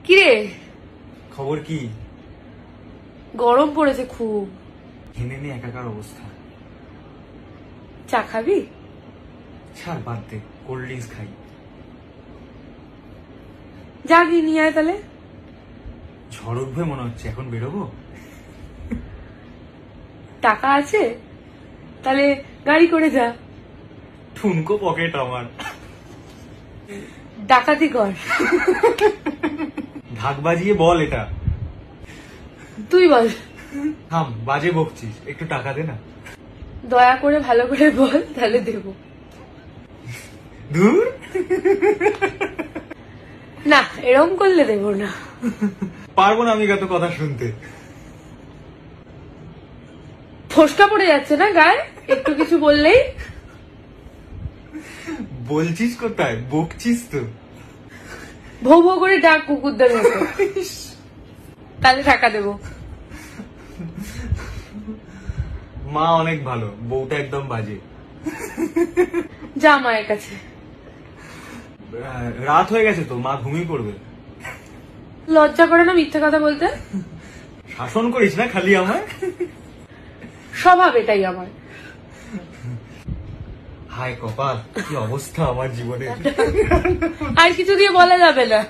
কিরে খবর কি? গরম পড়েছে খুব। হেনে নে একাকার অবস্থা। চা খাবি? ছাড়, বাদ দে, কোল্ড ড্রিঙ্কস খাই। যা গিয়ে নিয়ে আয় তাহলে। ঝড় উঠবে মনে হচ্ছে, এখন বেরোবো? টাকা আছে? তাহলে গাড়ি করে যা। ঠুনকো পকেট আমার। ডাকাতি কর। ঢাক বাজিয়ে বল এটা। তুই বল। থাম, বাজে বকছিস, একটু টাকা দে না। দয়া করে ভালো করে বল, তাহলে দেব। ধুর, না, এরকম করলে দেব না। পারবো না আমি এত কথা শুনতে। ফোসকা পড়ে যাচ্ছে না গায়ে একটু কিছু বললেই? বলছিস কোথায়, বকছিস তো। ভৌ ভৌ করে ডাক কুকুরদের মতো। তাহলে টাকা দেবো। মা অনেক ভালো, বউটা একদম বাজে। যা মায়ের কাছে। রাত হয়ে গেছে তো, মা ঘুমিয়ে পড়বে। লজ্জা করে না মিথ্যে কথা বলতে? শাসন করিস না খালি আমায়। স্বভাব এটাই আমার। হায় কপাল, কি অবস্থা আমার জীবনের। আর কিছু দিয়ে বলা যাবে না।